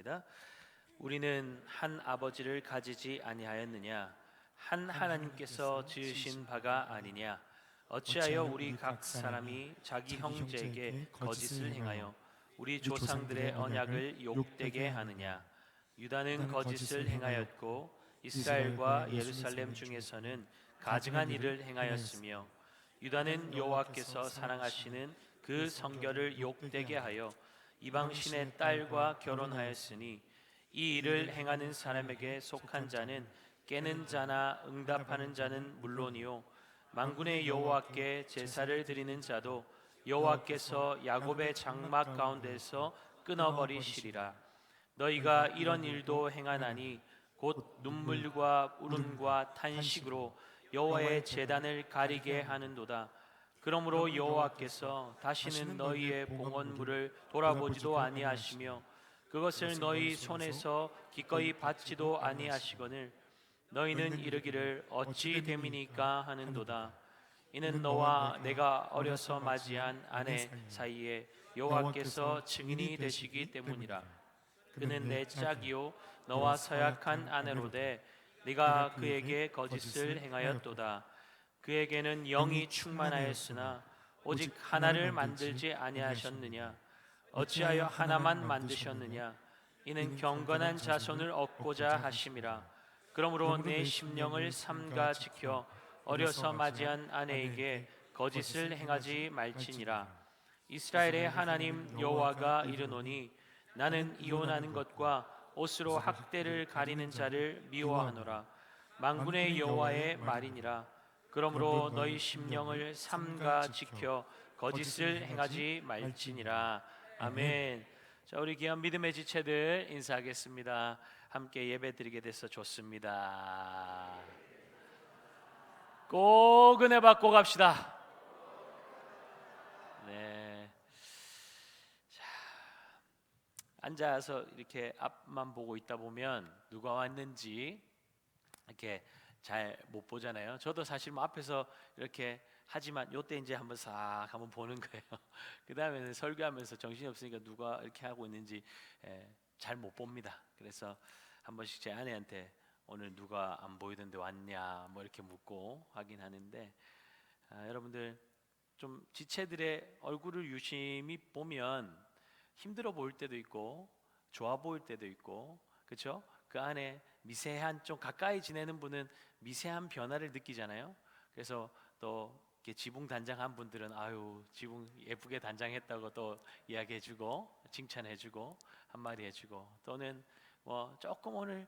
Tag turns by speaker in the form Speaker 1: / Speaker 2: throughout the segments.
Speaker 1: 읽겠습니다. 우리는 한 아버지를 가지지 아니하였느냐? 한 하나님께서 지으신 바가 아니냐? 어찌하여 우리 각 사람이 자기 형제에게 거짓을 행하여 우리 조상들의 언약을 욕되게 하느냐? 유다는 거짓을 행하였고 이스라엘과 예루살렘 중에서는 가증한 일을 행하였으며 유다는 여호와께서 사랑하시는 그 성결을 욕되게 하여 이방신의 딸과 결혼하였으니 이 일을 행하는 사람에게 속한 자는 깨는 자나 응답하는 자는 물론이요 만군의 여호와께 제사를 드리는 자도 여호와께서 야곱의 장막 가운데서 끊어버리시리라. 너희가 이런 일도 행하나니 곧 눈물과 울음과 탄식으로 여호와의 제단을 가리게 하는도다. 그러므로 여호와께서 다시는 너희의 봉헌물을 돌아보지도 아니하시며 그것을 너희 손에서 기꺼이 받지도 아니하시거늘 너희는 이르기를 어찌 됨이니까 하는도다. 이는 너와 내가 어려서 맞이한 아내 사이에 여호와께서 증인이 되시기 때문이라. 그는 내 짝이요 너와 서약한 아내로되 네가 그에게 거짓을 행하였도다. 그에게는 영이 충만하였으나 오직 하나를 만들지 아니하셨느냐? 어찌하여 하나만 만드셨느냐? 이는 경건한 자손을 얻고자 하심이라. 그러므로 내 심령을 삼가 지켜 어려서 맞이한 아내에게 거짓을 행하지 말지니라. 이스라엘의 하나님 여호와가 이르노니 나는 이혼하는 것과 옷으로 학대를 가리는 자를 미워하노라. 만군의 여호와의 말이니라. 그러므로 너희 심령을 삼가 지켜 거짓을 행하지 말지니라. 아멘. 자, 우리 귀한 믿음의 지체들 인사하겠습니다. 함께 예배드리게 돼서 좋습니다. 꼭 은혜 받고 갑시다. 네. 자, 앉아서 이렇게 앞만 보고 있다 보면 누가 왔는지 이렇게 잘 못 보잖아요. 저도 사실 뭐 앞에서 이렇게 하지만 요때 이제 한번 싹 한번 보는 거예요. 그 다음에는 설교하면서 정신이 없으니까 누가 이렇게 하고 있는지 잘 못 봅니다. 그래서 한 번씩 제 아내한테 오늘 누가 안 보이던데 왔냐 뭐 이렇게 묻고 확인하는데 여러분들 좀 지체들의 얼굴을 유심히 보면 힘들어 보일 때도 있고 좋아 보일 때도 있고 그렇죠? 그 안에 미세한 좀 가까이 지내는 분은 미세한 변화를 느끼잖아요. 그래서 또 이렇게 지붕 단장한 분들은 아유 지붕 예쁘게 단장했다고 또 이야기해주고 칭찬해주고 한마디 해주고 또는 뭐 조금 오늘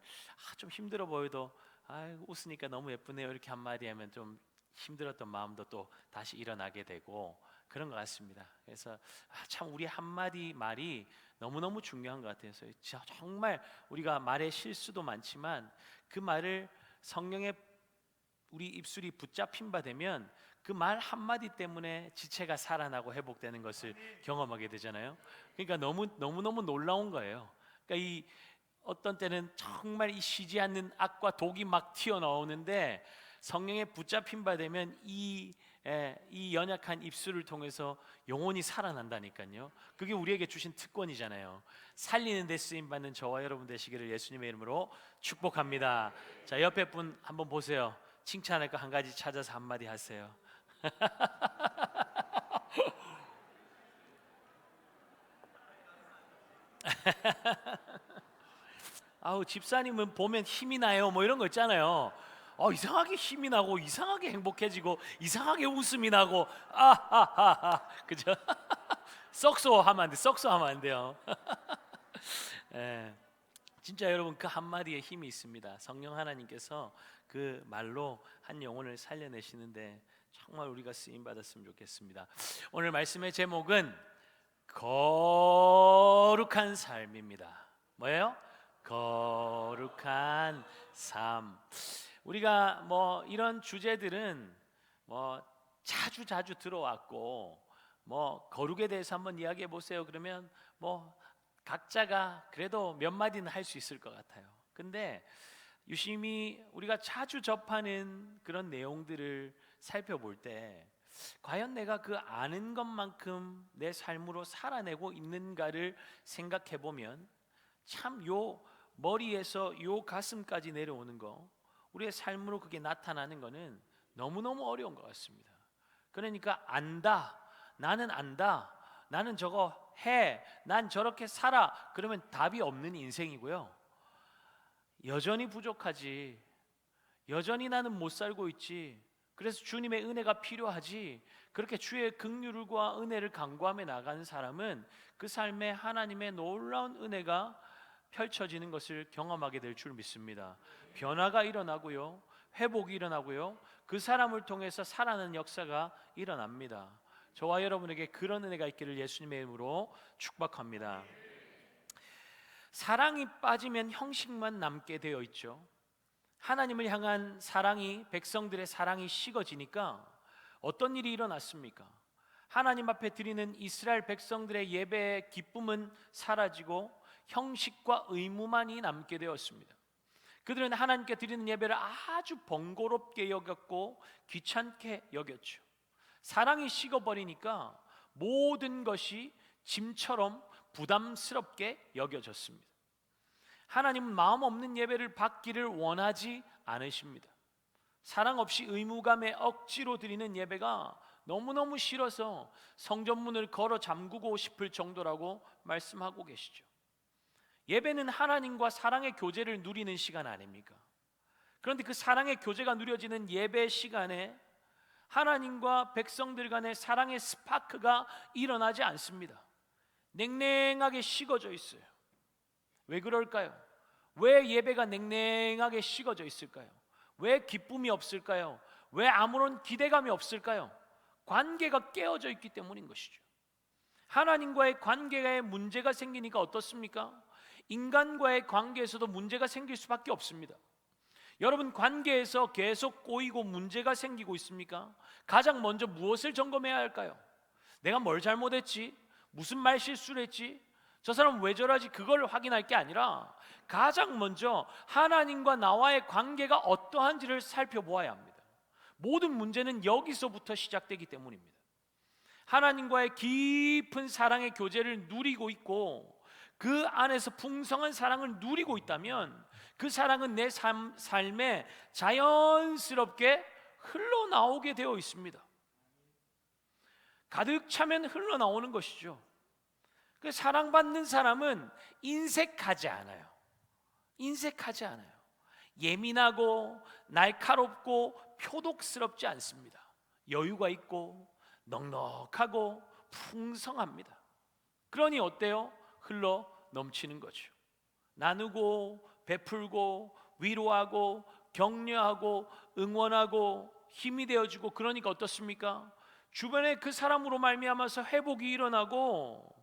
Speaker 1: 좀 힘들어 보여도 아유 웃으니까 너무 예쁘네요 이렇게 한마디 하면 좀 힘들었던 마음도 또 다시 일어나게 되고 그런 것 같습니다. 그래서 참 우리 한마디 말이 너무너무 중요한 것 같아요. 정말 우리가 말의 실수도 많지만 그 말을 성령의 우리 입술이 붙잡힌 바 되면 그 말 한마디 때문에 지체가 살아나고 회복되는 것을 경험하게 되잖아요. 그러니까 너무너무 놀라운 거예요. 그러니까 이 어떤 때는 정말 이 쉬지 않는 악과 독이 막 튀어나오는데 성령에 붙잡힌 바 되면 이 연약한 입술을 통해서 영혼이 살아난다니까요. 그게 우리에게 주신 특권이잖아요. 살리는 데 쓰임 받는 저와 여러분 되시기를 예수님의 이름으로 축복합니다. 자, 옆에 분 한번 보세요. 칭찬할 거 한 가지 찾아서 한마디 하세요. 아우 집사님은 보면 힘이 나요 뭐 이런 거 있잖아요. 이상하게 힘이 나고 이상하게 행복해지고 이상하게 웃음이 나고 아하하하 그죠? 썩소 하면 안 돼. 썩소 하면 안 돼요. 예, 진짜 여러분 그 한마디에 힘이 있습니다. 성령 하나님께서 그 말로 한 영혼을 살려내시는데 정말 우리가 쓰임 받았으면 좋겠습니다. 오늘 말씀의 제목은 거룩한 삶입니다. 뭐예요? 거룩한 삶. 우리가 뭐 이런 주제들은 뭐 자주 들어왔고 뭐 거룩에 대해서 한번 이야기해 보세요. 그러면 뭐 각자가 그래도 몇 마디는 할 수 있을 것 같아요. 근데 유심히 우리가 자주 접하는 그런 내용들을 살펴볼 때 과연 내가 그 아는 것만큼 내 삶으로 살아내고 있는가를 생각해 보면 참 요 머리에서 요 가슴까지 내려오는 거, 우리의 삶으로 그게 나타나는 거는 너무너무 어려운 것 같습니다. 그러니까 안다, 나는 안다, 나는 저거 해, 난 저렇게 살아, 그러면 답이 없는 인생이고요. 여전히 부족하지, 여전히 나는 못 살고 있지, 그래서 주님의 은혜가 필요하지, 그렇게 주의 긍휼과 은혜를 간구하며 나가는 사람은 그 삶에 하나님의 놀라운 은혜가 펼쳐지는 것을 경험하게 될 줄 믿습니다. 변화가 일어나고요, 회복이 일어나고요, 그 사람을 통해서 살아나는 역사가 일어납니다. 저와 여러분에게 그런 은혜가 있기를 예수님의 이름으로 축복합니다. 사랑이 빠지면 형식만 남게 되어 있죠. 하나님을 향한 사랑이, 백성들의 사랑이 식어지니까 어떤 일이 일어났습니까? 하나님 앞에 드리는 이스라엘 백성들의 예배의 기쁨은 사라지고 형식과 의무만이 남게 되었습니다. 그들은 하나님께 드리는 예배를 아주 번거롭게 여겼고 귀찮게 여겼죠. 사랑이 식어버리니까 모든 것이 짐처럼 부담스럽게 여겨졌습니다. 하나님은 마음 없는 예배를 받기를 원하지 않으십니다. 사랑 없이 의무감에 억지로 드리는 예배가 너무너무 싫어서 성전문을 걸어 잠그고 싶을 정도라고 말씀하고 계시죠. 예배는 하나님과 사랑의 교제를 누리는 시간 아닙니까? 그런데 그 사랑의 교제가 누려지는 예배 시간에 하나님과 백성들 간의 사랑의 스파크가 일어나지 않습니다. 냉랭하게 식어져 있어요. 왜 그럴까요? 왜 예배가 냉랭하게 식어져 있을까요? 왜 기쁨이 없을까요? 왜 아무런 기대감이 없을까요? 관계가 깨어져 있기 때문인 것이죠. 하나님과의 관계에 문제가 생기니까 어떻습니까? 인간과의 관계에서도 문제가 생길 수밖에 없습니다. 여러분, 관계에서 계속 꼬이고 문제가 생기고 있습니까? 가장 먼저 무엇을 점검해야 할까요? 내가 뭘 잘못했지? 무슨 말 실수를 했지? 저 사람 왜 저러지? 그걸 확인할 게 아니라 가장 먼저 하나님과 나와의 관계가 어떠한지를 살펴보아야 합니다. 모든 문제는 여기서부터 시작되기 때문입니다. 하나님과의 깊은 사랑의 교제를 누리고 있고 그 안에서 풍성한 사랑을 누리고 있다면 그 사랑은 내 삶에 자연스럽게 흘러나오게 되어 있습니다. 가득 차면 흘러나오는 것이죠. 그 사랑받는 사람은 인색하지 않아요. 인색하지 않아요. 예민하고 날카롭고 표독스럽지 않습니다. 여유가 있고 넉넉하고 풍성합니다. 그러니 어때요? 흘러 넘치는 거죠. 나누고 베풀고 위로하고 격려하고 응원하고 힘이 되어주고, 그러니까 어떻습니까? 주변에 그 사람으로 말미암아서 회복이 일어나고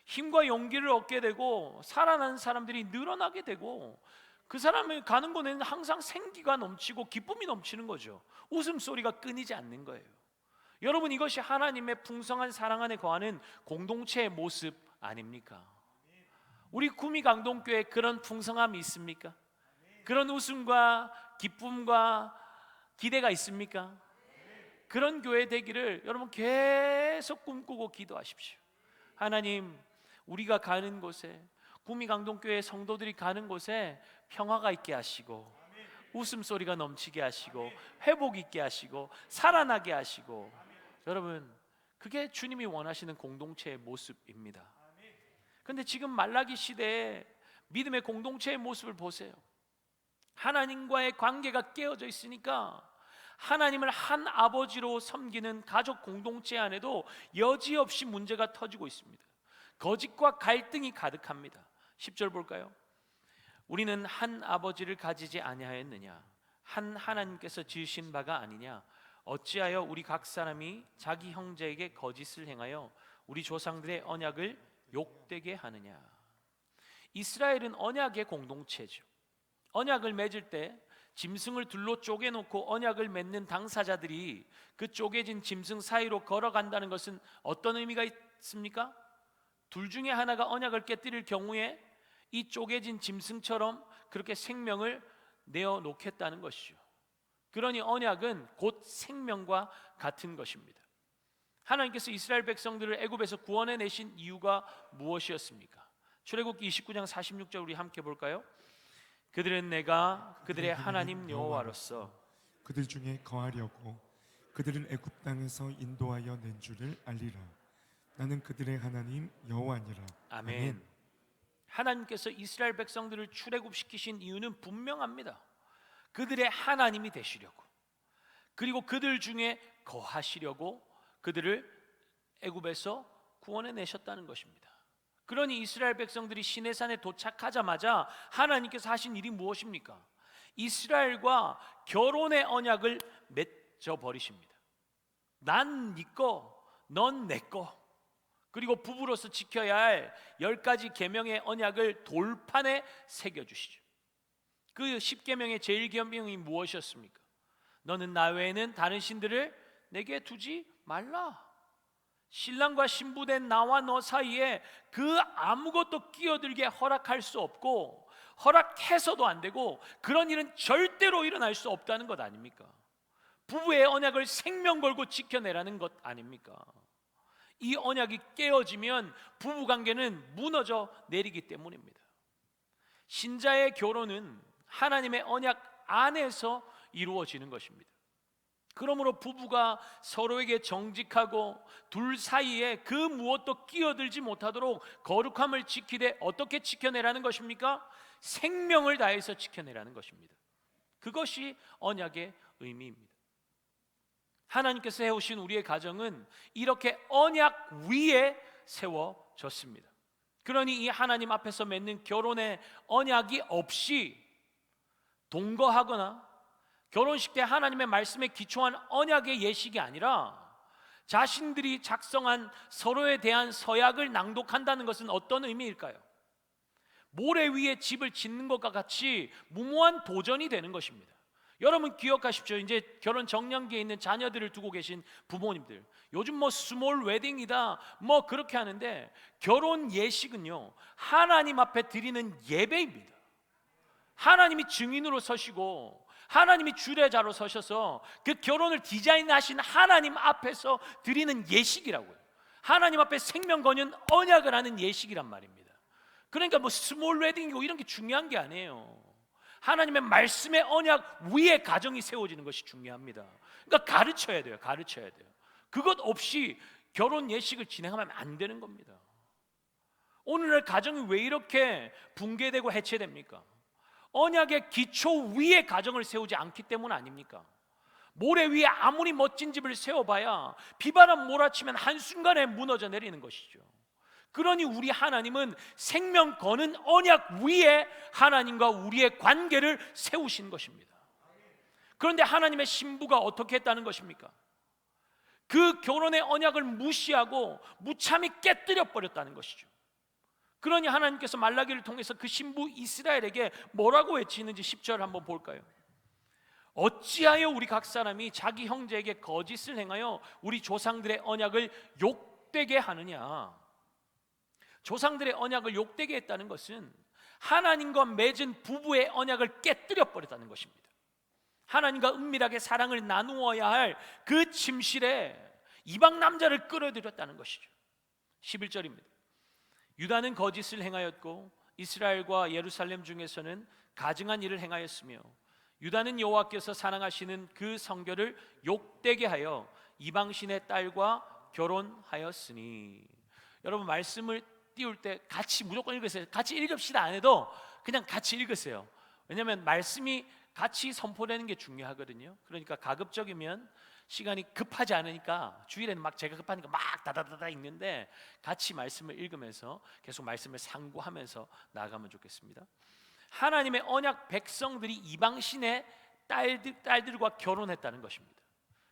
Speaker 1: 힘과 용기를 얻게 되고 살아나는 사람들이 늘어나게 되고 그 사람이 가는 곳에는 항상 생기가 넘치고 기쁨이 넘치는 거죠. 웃음소리가 끊이지 않는 거예요. 여러분, 이것이 하나님의 풍성한 사랑 안에 거하는 공동체의 모습 아닙니까? 우리 구미강동교회에 그런 풍성함이 있습니까? 그런 웃음과 기쁨과 기대가 있습니까? 그런 교회 되기를 여러분 계속 꿈꾸고 기도하십시오. 하나님, 우리가 가는 곳에, 구미강동교회 성도들이 가는 곳에 평화가 있게 하시고 웃음소리가 넘치게 하시고 회복 있게 하시고 살아나게 하시고, 여러분, 그게 주님이 원하시는 공동체의 모습입니다. 그런데 지금 말라기 시대에 믿음의 공동체의 모습을 보세요. 하나님과의 관계가 깨어져 있으니까 하나님을 한 아버지로 섬기는 가족 공동체 안에도 여지없이 문제가 터지고 있습니다. 거짓과 갈등이 가득합니다. 10절 볼까요? 우리는 한 아버지를 가지지 아니하였느냐? 한 하나님께서 지으신 바가 아니냐? 어찌하여 우리 각 사람이 자기 형제에게 거짓을 행하여 우리 조상들의 언약을 욕되게 하느냐? 이스라엘은 언약의 공동체죠. 언약을 맺을 때 짐승을 둘로 쪼개놓고 언약을 맺는 당사자들이 그 쪼개진 짐승 사이로 걸어간다는 것은 어떤 의미가 있습니까? 둘 중에 하나가 언약을 깨뜨릴 경우에 이 쪼개진 짐승처럼 그렇게 생명을 내어놓겠다는 것이죠. 그러니 언약은 곧 생명과 같은 것입니다. 하나님께서 이스라엘 백성들을 애굽에서 구원해 내신 이유가 무엇이었습니까? 출애굽기 29장 46절 우리 함께 볼까요? 그들은 내가 그들의 하나님 여호와로서
Speaker 2: 그들 중에 거하려고 그들을 애굽 땅에서 인도하여 낸 줄을 알리라. 나는 그들의 하나님 여호와니라.
Speaker 1: 아멘. 하나님께서 이스라엘 백성들을 출애굽시키신 이유는 분명합니다. 그들의 하나님이 되시려고, 그리고 그들 중에 거하시려고 그들을 애굽에서 구원해 내셨다는 것입니다. 그러니 이스라엘 백성들이 시내산에 도착하자마자 하나님께서 하신 일이 무엇입니까? 이스라엘과 결혼의 언약을 맺어 버리십니다. 난 네 거, 넌 내 거. 그리고 부부로서 지켜야 할 10가지 계명의 언약을 돌판에 새겨주시죠. 그 10계명의 제일 계명이 무엇이었습니까? 너는 나 외에는 다른 신들을 내게 두지 말라. 신랑과 신부된 나와 너 사이에 그 아무것도 끼어들게 허락할 수 없고, 허락해서도 안 되고, 그런 일은 절대로 일어날 수 없다는 것 아닙니까? 부부의 언약을 생명 걸고 지켜내라는 것 아닙니까? 이 언약이 깨어지면 부부관계는 무너져 내리기 때문입니다. 신자의 결혼은 하나님의 언약 안에서 이루어지는 것입니다. 그러므로 부부가 서로에게 정직하고 둘 사이에 그 무엇도 끼어들지 못하도록 거룩함을 지키되 어떻게 지켜내라는 것입니까? 생명을 다해서 지켜내라는 것입니다. 그것이 언약의 의미입니다. 하나님께서 세우신 우리의 가정은 이렇게 언약 위에 세워졌습니다. 그러니 이 하나님 앞에서 맺는 결혼의 언약이 없이 동거하거나 결혼식 때 하나님의 말씀에 기초한 언약의 예식이 아니라 자신들이 작성한 서로에 대한 서약을 낭독한다는 것은 어떤 의미일까요? 모래 위에 집을 짓는 것과 같이 무모한 도전이 되는 것입니다. 여러분 기억하십시오. 이제 결혼 정년기에 있는 자녀들을 두고 계신 부모님들, 요즘 뭐 스몰 웨딩이다 뭐 그렇게 하는데, 결혼 예식은요 하나님 앞에 드리는 예배입니다. 하나님이 증인으로 서시고 하나님이 주례자로 서셔서 그 결혼을 디자인하신 하나님 앞에서 드리는 예식이라고요. 하나님 앞에 생명 거는 언약을 하는 예식이란 말입니다. 그러니까 뭐 스몰 웨딩이고 이런 게 중요한 게 아니에요. 하나님의 말씀의 언약 위에 가정이 세워지는 것이 중요합니다. 그러니까 가르쳐야 돼요. 가르쳐야 돼요. 그것 없이 결혼 예식을 진행하면 안 되는 겁니다. 오늘날 가정이 왜 이렇게 붕괴되고 해체됩니까? 언약의 기초 위에 가정을 세우지 않기 때문 아닙니까? 모래 위에 아무리 멋진 집을 세워봐야 비바람 몰아치면 한순간에 무너져 내리는 것이죠. 그러니 우리 하나님은 생명 거는 언약 위에 하나님과 우리의 관계를 세우신 것입니다. 그런데 하나님의 신부가 어떻게 했다는 것입니까? 그 결혼의 언약을 무시하고 무참히 깨뜨려 버렸다는 것이죠. 그러니 하나님께서 말라기를 통해서 그 신부 이스라엘에게 뭐라고 외치는지 10절 한번 볼까요? 어찌하여 우리 각 사람이 자기 형제에게 거짓을 행하여 우리 조상들의 언약을 욕되게 하느냐. 조상들의 언약을 욕되게 했다는 것은 하나님과 맺은 부부의 언약을 깨뜨려 버렸다는 것입니다. 하나님과 은밀하게 사랑을 나누어야 할 그 침실에 이방 남자를 끌어들였다는 것이죠. 11절입니다. 유다는 거짓을 행하였고 이스라엘과 예루살렘 중에서는 가증한 일을 행하였으며 유다는 여호와께서 사랑하시는 그 성결을 욕되게 하여 이방신의 딸과 결혼하였으니. 여러분 말씀을 띄울 때 같이 무조건 읽으세요. 같이 읽읍시다 안 해도 그냥 같이 읽으세요. 왜냐하면 말씀이 같이 선포되는 게 중요하거든요. 그러니까 가급적이면 시간이 급하지 않으니까, 주일에는 막 제가 급하니까 막 다다다다 읽는데 같이 말씀을 읽으면서 계속 말씀을 상고하면서 나아가면 좋겠습니다. 하나님의 언약 백성들이 이방신의 딸들과 결혼했다는 것입니다.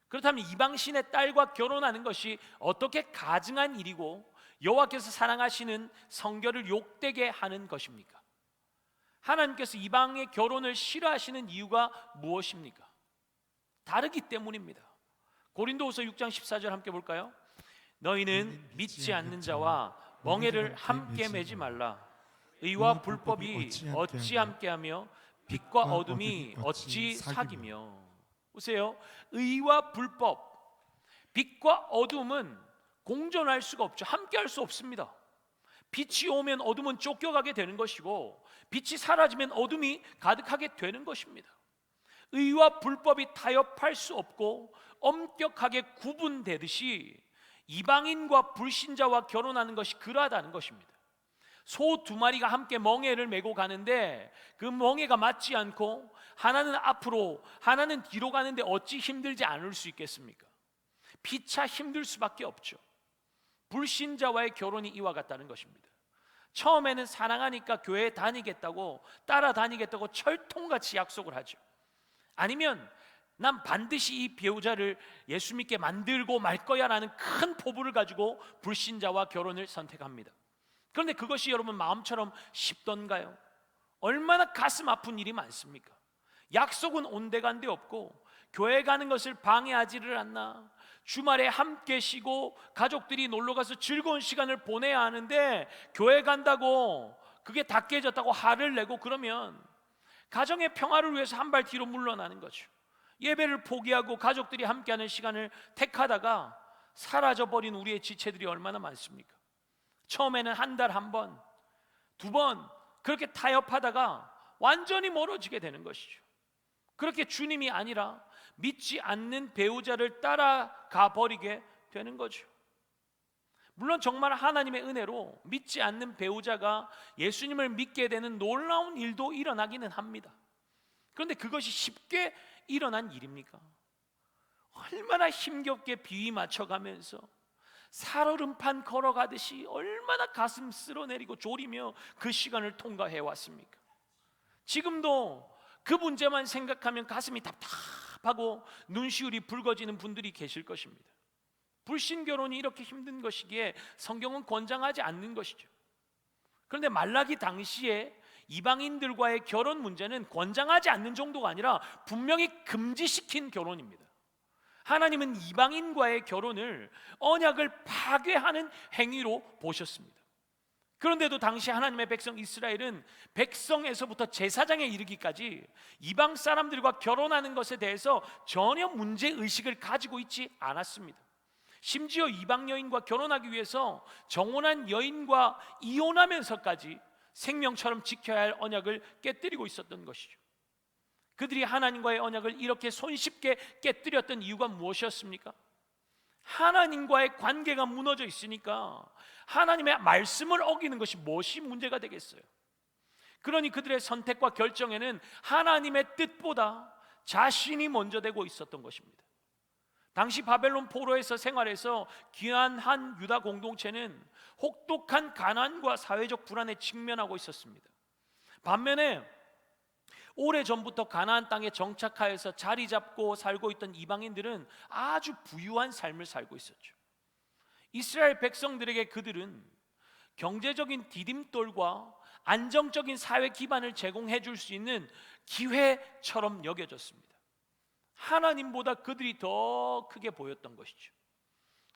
Speaker 1: 그렇다면 이방신의 딸과 결혼하는 것이 어떻게 가증한 일이고 여호와께서 사랑하시는 성결을 욕되게 하는 것입니까? 하나님께서 이방의 결혼을 싫어하시는 이유가 무엇입니까? 다르기 때문입니다. 고린도후서 6장 14절 함께 볼까요? 너희는 믿지 않는 자와 멍에를 함께 매지 말라. 의와 불법이 어찌 함께하며 빛과 어둠이 어찌 사귀며. 보세요. 의와 불법, 빛과 어둠은 공존할 수가 없죠. 함께할 수 없습니다. 빛이 오면 어둠은 쫓겨가게 되는 것이고 빛이 사라지면 어둠이 가득하게 되는 것입니다. 의와 불법이 타협할 수 없고 엄격하게 구분되듯이 이방인과 불신자와 결혼하는 것이 그러하다는 것입니다. 소 두 마리가 함께 멍에를 메고 가는데 그 멍에가 맞지 않고 하나는 앞으로 하나는 뒤로 가는데 어찌 힘들지 않을 수 있겠습니까? 피차 힘들 수밖에 없죠. 불신자와의 결혼이 이와 같다는 것입니다. 처음에는 사랑하니까 교회에 다니겠다고 따라다니겠다고 철통같이 약속을 하죠. 아니면 난 반드시 이 배우자를 예수 믿게 만들고 말 거야 라는 큰 포부를 가지고 불신자와 결혼을 선택합니다. 그런데 그것이 여러분 마음처럼 쉽던가요? 얼마나 가슴 아픈 일이 많습니까? 약속은 온데간데 없고 교회 가는 것을 방해하지를 않나, 주말에 함께 쉬고 가족들이 놀러가서 즐거운 시간을 보내야 하는데 교회 간다고 그게 다 깨졌다고 화를 내고 그러면 가정의 평화를 위해서 한 발 뒤로 물러나는 거죠. 예배를 포기하고 가족들이 함께하는 시간을 택하다가 사라져버린 우리의 지체들이 얼마나 많습니까? 처음에는 한 달 한 번, 두 번 그렇게 타협하다가 완전히 멀어지게 되는 것이죠. 그렇게 주님이 아니라 믿지 않는 배우자를 따라가 버리게 되는 거죠. 물론 정말 하나님의 은혜로 믿지 않는 배우자가 예수님을 믿게 되는 놀라운 일도 일어나기는 합니다. 그런데 그것이 쉽게 일어난 일입니까? 얼마나 힘겹게 비위 맞춰가면서 살얼음판 걸어가듯이 얼마나 가슴 쓸어내리고 졸이며 그 시간을 통과해 왔습니까? 지금도 그 문제만 생각하면 가슴이 답답하고 눈시울이 붉어지는 분들이 계실 것입니다. 불신 결혼이 이렇게 힘든 것이기에 성경은 권장하지 않는 것이죠. 그런데 말라기 당시에 이방인들과의 결혼 문제는 권장하지 않는 정도가 아니라 분명히 금지시킨 결혼입니다. 하나님은 이방인과의 결혼을 언약을 파괴하는 행위로 보셨습니다. 그런데도 당시 하나님의 백성 이스라엘은 백성에서부터 제사장에 이르기까지 이방 사람들과 결혼하는 것에 대해서 전혀 문제의식을 가지고 있지 않았습니다. 심지어 이방 여인과 결혼하기 위해서 정혼한 여인과 이혼하면서까지 생명처럼 지켜야 할 언약을 깨뜨리고 있었던 것이죠. 그들이 하나님과의 언약을 이렇게 손쉽게 깨뜨렸던 이유가 무엇이었습니까? 하나님과의 관계가 무너져 있으니까 하나님의 말씀을 어기는 것이 무엇이 문제가 되겠어요? 그러니 그들의 선택과 결정에는 하나님의 뜻보다 자신이 먼저 되고 있었던 것입니다. 당시 바벨론 포로에서 생활해서 귀환 한 유다 공동체는 혹독한 가난과 사회적 불안에 직면하고 있었습니다. 반면에 오래전부터 가나안 땅에 정착하여서 자리 잡고 살고 있던 이방인들은 아주 부유한 삶을 살고 있었죠. 이스라엘 백성들에게 그들은 경제적인 디딤돌과 안정적인 사회 기반을 제공해 줄 수 있는 기회처럼 여겨졌습니다. 하나님보다 그들이 더 크게 보였던 것이죠.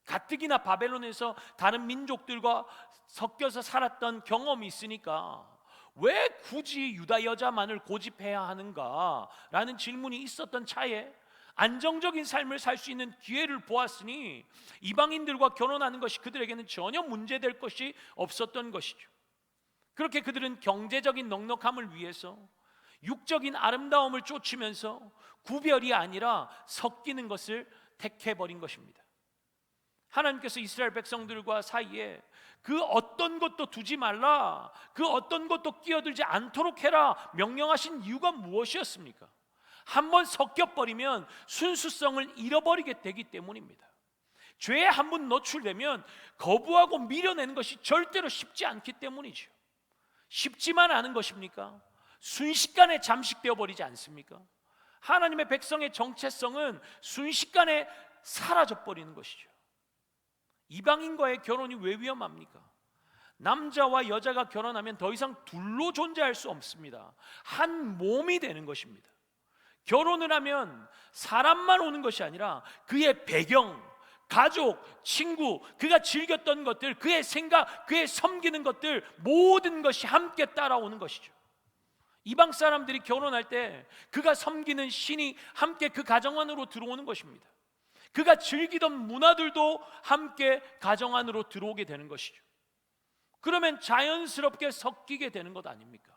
Speaker 1: 가뜩이나 바벨론에서 다른 민족들과 섞여서 살았던 경험이 있으니까 왜 굳이 유다 여자만을 고집해야 하는가라는 질문이 있었던 차에 안정적인 삶을 살 수 있는 기회를 보았으니 이방인들과 결혼하는 것이 그들에게는 전혀 문제될 것이 없었던 것이죠. 그렇게 그들은 경제적인 넉넉함을 위해서 육적인 아름다움을 쫓으면서 구별이 아니라 섞이는 것을 택해버린 것입니다. 하나님께서 이스라엘 백성들과 사이에 그 어떤 것도 두지 말라, 그 어떤 것도 끼어들지 않도록 해라 명령하신 이유가 무엇이었습니까? 한번 섞여버리면 순수성을 잃어버리게 되기 때문입니다. 죄에 한번 노출되면 거부하고 밀어내는 것이 절대로 쉽지 않기 때문이죠. 쉽지만 않은 것입니까? 순식간에 잠식되어 버리지 않습니까? 하나님의 백성의 정체성은 순식간에 사라져 버리는 것이죠. 이방인과의 결혼이 왜 위험합니까? 남자와 여자가 결혼하면 더 이상 둘로 존재할 수 없습니다. 한 몸이 되는 것입니다. 결혼을 하면 사람만 오는 것이 아니라 그의 배경, 가족, 친구, 그가 즐겼던 것들, 그의 생각, 그의 섬기는 것들 모든 것이 함께 따라오는 것이죠. 이방 사람들이 결혼할 때 그가 섬기는 신이 함께 그 가정 안으로 들어오는 것입니다. 그가 즐기던 문화들도 함께 가정 안으로 들어오게 되는 것이죠. 그러면 자연스럽게 섞이게 되는 것 아닙니까?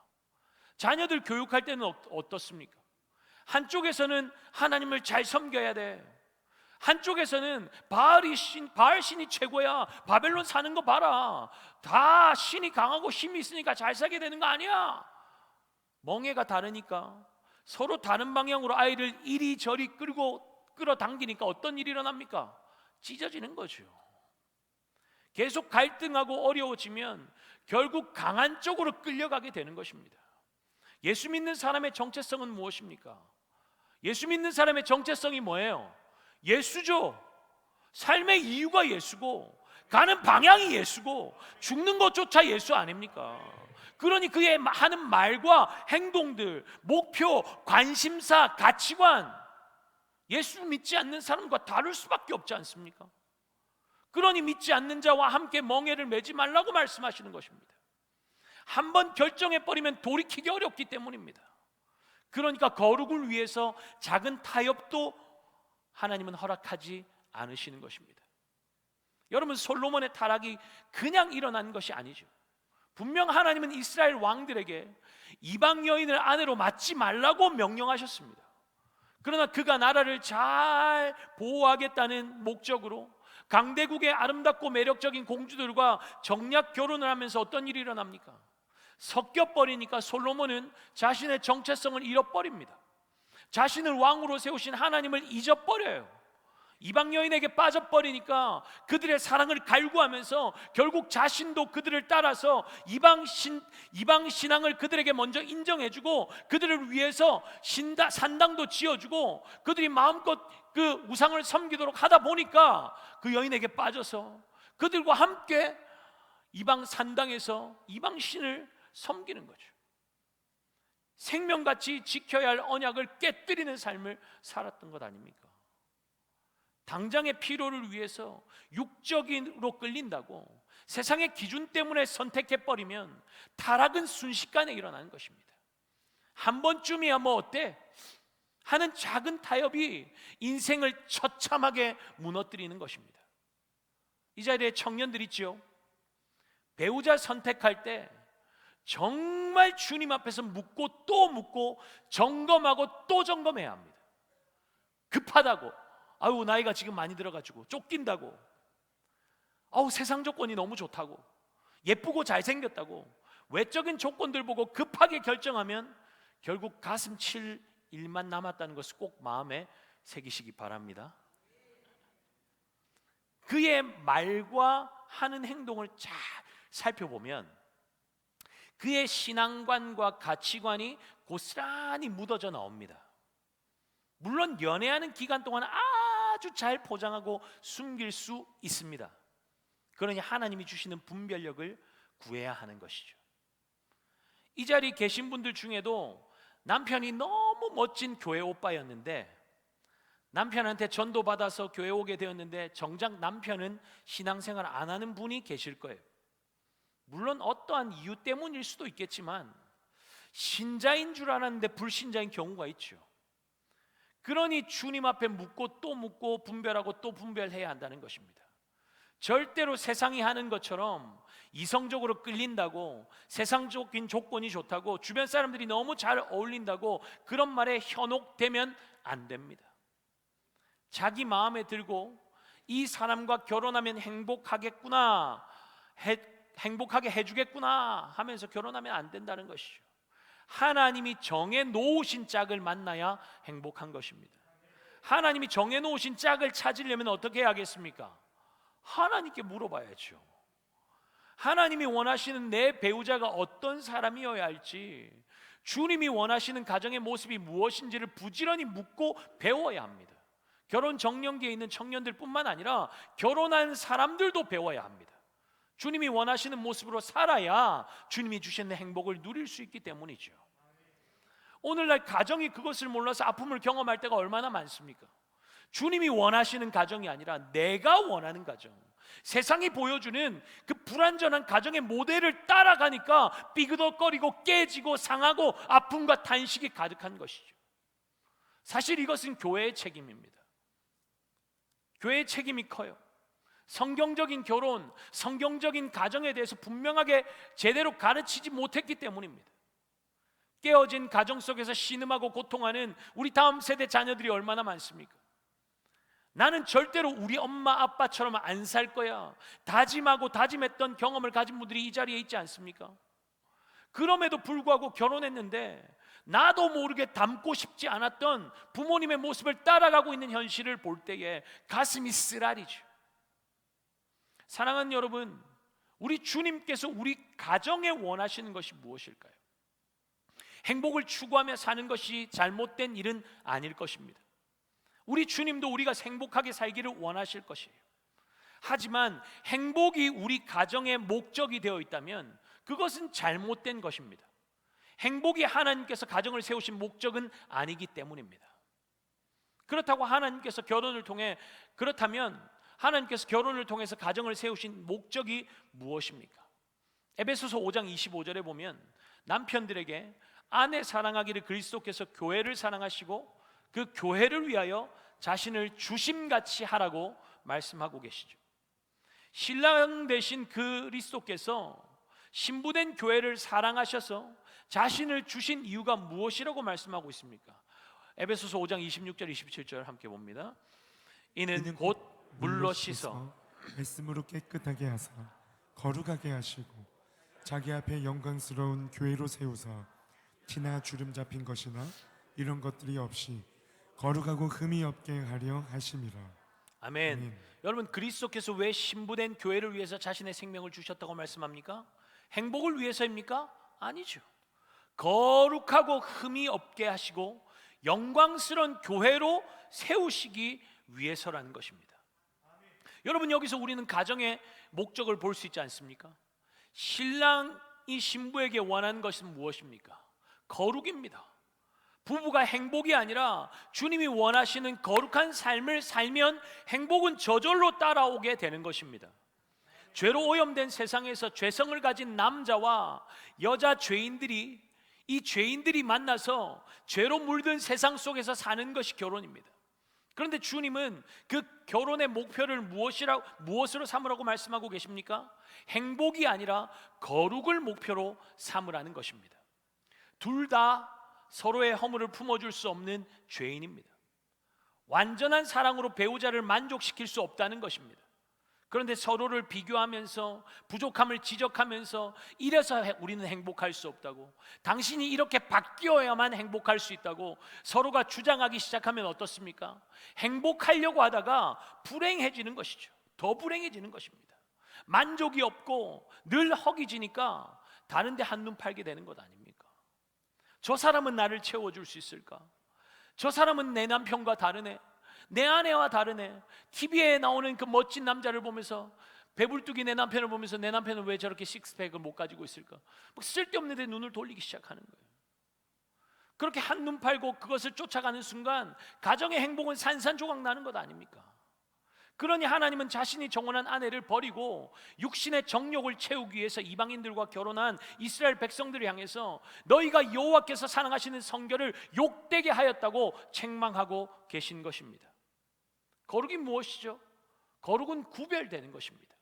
Speaker 1: 자녀들 교육할 때는 어떻습니까? 한쪽에서는 하나님을 잘 섬겨야 돼. 한쪽에서는 바알 신이 최고야. 바벨론 사는 거 봐라. 다 신이 강하고 힘이 있으니까 잘 살게 되는 거 아니야. 멍해가 다르니까 서로 다른 방향으로 아이를 이리저리 끌어당기니까 어떤 일이 일어납니까? 찢어지는 거죠. 계속 갈등하고 어려워지면 결국 강한 쪽으로 끌려가게 되는 것입니다. 예수 믿는 사람의 정체성은 무엇입니까? 예수 믿는 사람의 정체성이 뭐예요? 예수죠. 삶의 이유가 예수고 가는 방향이 예수고 죽는 것조차 예수 아닙니까? 그러니 그의 하는 말과 행동들, 목표, 관심사, 가치관 예수 믿지 않는 사람과 다를 수밖에 없지 않습니까? 그러니 믿지 않는 자와 함께 멍에를 매지 말라고 말씀하시는 것입니다. 한번 결정해버리면 돌이키기 어렵기 때문입니다. 그러니까 거룩을 위해서 작은 타협도 하나님은 허락하지 않으시는 것입니다. 여러분, 솔로몬의 타락이 그냥 일어난 것이 아니죠. 분명 하나님은 이스라엘 왕들에게 이방 여인을 아내로 맞지 말라고 명령하셨습니다. 그러나 그가 나라를 잘 보호하겠다는 목적으로 강대국의 아름답고 매력적인 공주들과 정략 결혼을 하면서 어떤 일이 일어납니까? 섞여버리니까 솔로몬은 자신의 정체성을 잃어버립니다. 자신을 왕으로 세우신 하나님을 잊어버려요. 이방 여인에게 빠져버리니까 그들의 사랑을 갈구하면서 결국 자신도 그들을 따라서 이방 신앙을 그들에게 먼저 인정해주고 그들을 위해서 산당도 지어주고 그들이 마음껏 그 우상을 섬기도록 하다 보니까 그 여인에게 빠져서 그들과 함께 이방 산당에서 이방 신을 섬기는 거죠. 생명같이 지켜야 할 언약을 깨뜨리는 삶을 살았던 것 아닙니까? 당장의 필요를 위해서 육적으로 끌린다고 세상의 기준 때문에 선택해버리면 타락은 순식간에 일어나는 것입니다. 한 번쯤이야 뭐 어때? 하는 작은 타협이 인생을 처참하게 무너뜨리는 것입니다. 이 자리에 청년들 있죠? 배우자 선택할 때 정말 주님 앞에서 묻고 또 묻고 점검하고 또 점검해야 합니다. 급하다고, 아유 나이가 지금 많이 들어가지고 쫓긴다고, 아우 세상 조건이 너무 좋다고, 예쁘고 잘생겼다고 외적인 조건들 보고 급하게 결정하면 결국 가슴 칠 일만 남았다는 것을 꼭 마음에 새기시기 바랍니다. 그의 말과 하는 행동을 잘 살펴보면 그의 신앙관과 가치관이 고스란히 묻어져 나옵니다. 물론 연애하는 기간 동안 아주 잘 포장하고 숨길 수 있습니다. 그러니 하나님이 주시는 분별력을 구해야 하는 것이죠. 이 자리에 계신 분들 중에도 남편이 너무 멋진 교회 오빠였는데 남편한테 전도받아서 교회 오게 되었는데 정작 남편은 신앙생활 안 하는 분이 계실 거예요. 물론 어떠한 이유 때문일 수도 있겠지만 신자인 줄 알았는데 불신자인 경우가 있죠. 그러니 주님 앞에 묻고 또 묻고 분별하고 또 분별해야 한다는 것입니다. 절대로 세상이 하는 것처럼 이성적으로 끌린다고, 세상적인 조건이 좋다고, 주변 사람들이 너무 잘 어울린다고 그런 말에 현혹되면 안 됩니다. 자기 마음에 들고 이 사람과 결혼하면 행복하게 해주겠구나 하면서 결혼하면 안 된다는 것이죠. 하나님이 정해놓으신 짝을 만나야 행복한 것입니다. 하나님이 정해놓으신 짝을 찾으려면 어떻게 해야겠습니까? 하나님께 물어봐야죠. 하나님이 원하시는 내 배우자가 어떤 사람이어야 할지, 주님이 원하시는 가정의 모습이 무엇인지를 부지런히 묻고 배워야 합니다. 결혼 정년기에 있는 청년들 뿐만 아니라 결혼한 사람들도 배워야 합니다. 주님이 원하시는 모습으로 살아야 주님이 주시는 행복을 누릴 수 있기 때문이죠. 오늘날 가정이 그것을 몰라서 아픔을 경험할 때가 얼마나 많습니까? 주님이 원하시는 가정이 아니라 내가 원하는 가정, 세상이 보여주는 그 불완전한 가정의 모델을 따라가니까 삐그덕거리고 깨지고 상하고 아픔과 탄식이 가득한 것이죠. 사실 이것은 교회의 책임입니다. 교회의 책임이 커요. 성경적인 결혼, 성경적인 가정에 대해서 분명하게 제대로 가르치지 못했기 때문입니다. 깨어진 가정 속에서 신음하고 고통하는 우리 다음 세대 자녀들이 얼마나 많습니까? 나는 절대로 우리 엄마 아빠처럼 안 살 거야, 다짐하고 다짐했던 경험을 가진 분들이 이 자리에 있지 않습니까? 그럼에도 불구하고 결혼했는데 나도 모르게 닮고 싶지 않았던 부모님의 모습을 따라가고 있는 현실을 볼 때에 가슴이 쓰라리죠. 사랑하는 여러분, 우리 주님께서 우리 가정에 원하시는 것이 무엇일까요? 행복을 추구하며 사는 것이 잘못된 일은 아닐 것입니다. 우리 주님도 우리가 행복하게 살기를 원하실 것이에요. 하지만 행복이 우리 가정의 목적이 되어 있다면 그것은 잘못된 것입니다. 행복이 하나님께서 가정을 세우신 목적은 아니기 때문입니다. 그렇다고 그렇다면 하나님께서 결혼을 통해서 가정을 세우신 목적이 무엇입니까? 에베소서 5장 25절에 보면 남편들에게 아내 사랑하기를 그리스도께서 교회를 사랑하시고 그 교회를 위하여 자신을 주심같이 하라고 말씀하고 계시죠. 신랑 되신 그리스도께서 신부된 교회를 사랑하셔서 자신을 주신 이유가 무엇이라고 말씀하고 있습니까? 에베소서 5장 26절 27절 함께 봅니다. 이는 곧 물로 씻어
Speaker 2: 말씀으로 깨끗하게 하사 거룩하게 하시고 자기 앞에 영광스러운 교회로 세우사 티나 주름 잡힌 것이나 이런 것들이 없이 거룩하고 흠이 없게 하려 하심이라.
Speaker 1: 아멘.
Speaker 2: 아멘.
Speaker 1: 여러분, 그리스도께서 왜 신부된 교회를 위해서 자신의 생명을 주셨다고 말씀합니까? 행복을 위해서입니까? 아니죠. 거룩하고 흠이 없게 하시고 영광스러운 교회로 세우시기 위해서라는 것입니다. 여러분, 여기서 우리는 가정의 목적을 볼 수 있지 않습니까? 신랑이 신부에게 원하는 것은 무엇입니까? 거룩입니다. 부부가 행복이 아니라 주님이 원하시는 거룩한 삶을 살면 행복은 저절로 따라오게 되는 것입니다. 죄로 오염된 세상에서 죄성을 가진 남자와 여자 죄인들이 만나서 죄로 물든 세상 속에서 사는 것이 결혼입니다. 그런데 주님은 그 결혼의 목표를 무엇으로 삼으라고 말씀하고 계십니까? 행복이 아니라 거룩을 목표로 삼으라는 것입니다. 둘 다 서로의 허물을 품어줄 수 없는 죄인입니다. 완전한 사랑으로 배우자를 만족시킬 수 없다는 것입니다. 그런데 서로를 비교하면서 부족함을 지적하면서 이래서 우리는 행복할 수 없다고, 당신이 이렇게 바뀌어야만 행복할 수 있다고 서로가 주장하기 시작하면 어떻습니까? 행복하려고 하다가 불행해지는 것이죠. 더 불행해지는 것입니다. 만족이 없고 늘 허기지니까 다른 데 한눈 팔게 되는 것 아닙니까? 저 사람은 나를 채워줄 수 있을까? 저 사람은 내 남편과 다르네, 내 아내와 다르네. TV에 나오는 그 멋진 남자를 보면서, 배불뚝이 내 남편을 보면서 내 남편은 왜 저렇게 식스팩을 못 가지고 있을까? 뭐 쓸데없는 데 눈을 돌리기 시작하는 거예요. 그렇게 한눈 팔고 그것을 쫓아가는 순간 가정의 행복은 산산조각 나는 것 아닙니까? 그러니 하나님은 자신이 정원한 아내를 버리고 육신의 정욕을 채우기 위해서 이방인들과 결혼한 이스라엘 백성들을 향해서 너희가 여호와께서 사랑하시는 성결을 욕되게 하였다고 책망하고 계신 것입니다. 거룩이 무엇이죠? 거룩은 구별되는 것입니다.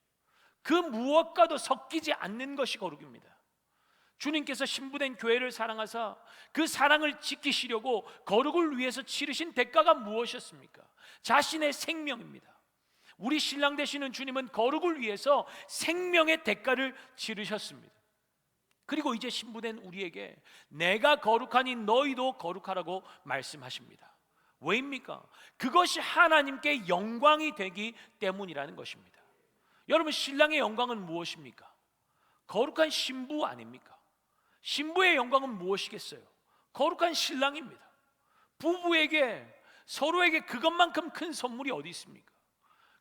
Speaker 1: 그 무엇과도 섞이지 않는 것이 거룩입니다. 주님께서 신부된 교회를 사랑하사 그 사랑을 지키시려고 거룩을 위해서 치르신 대가가 무엇이었습니까? 자신의 생명입니다. 우리 신랑 되시는 주님은 거룩을 위해서 생명의 대가를 치르셨습니다. 그리고 이제 신부된 우리에게 내가 거룩하니 너희도 거룩하라고 말씀하십니다. 왜입니까? 그것이 하나님께 영광이 되기 때문이라는 것입니다. 여러분, 신랑의 영광은 무엇입니까? 거룩한 신부 아닙니까? 신부의 영광은 무엇이겠어요? 거룩한 신랑입니다. 부부에게, 서로에게 그것만큼 큰 선물이 어디 있습니까?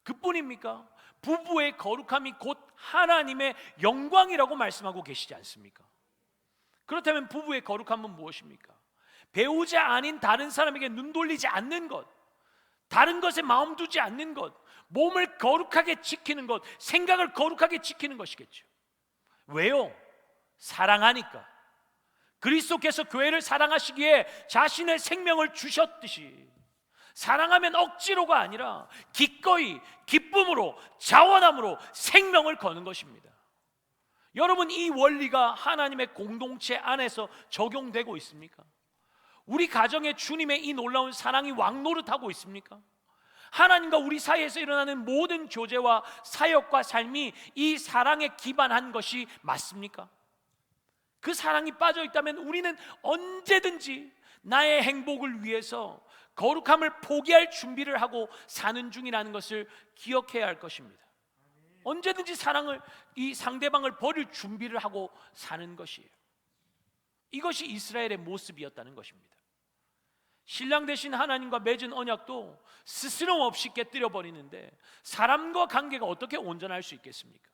Speaker 1: 그뿐입니까? 부부의 거룩함이 곧 하나님의 영광이라고 말씀하고 계시지 않습니까? 그렇다면 부부의 거룩함은 무엇입니까? 배우자 아닌 다른 사람에게 눈 돌리지 않는 것, 다른 것에 마음 두지 않는 것, 몸을 거룩하게 지키는 것, 생각을 거룩하게 지키는 것이겠죠. 왜요? 사랑하니까. 그리스도께서 교회를 사랑하시기에 자신의 생명을 주셨듯이 사랑하면 억지로가 아니라 기꺼이 기쁨으로 자원함으로 생명을 거는 것입니다. 여러분, 이 원리가 하나님의 공동체 안에서 적용되고 있습니까? 우리 가정에 주님의 이 놀라운 사랑이 왕노릇하고 있습니까? 하나님과 우리 사이에서 일어나는 모든 교제와 사역과 삶이 이 사랑에 기반한 것이 맞습니까? 그 사랑이 빠져 있다면 우리는 언제든지 나의 행복을 위해서 거룩함을 포기할 준비를 하고 사는 중이라는 것을 기억해야 할 것입니다. 언제든지 이 상대방을 버릴 준비를 하고 사는 것이에요. 이것이 이스라엘의 모습이었다는 것입니다. 신랑 되신 하나님과 맺은 언약도 스스럼 없이 깨뜨려 버리는데 사람과 관계가 어떻게 온전할 수 있겠습니까?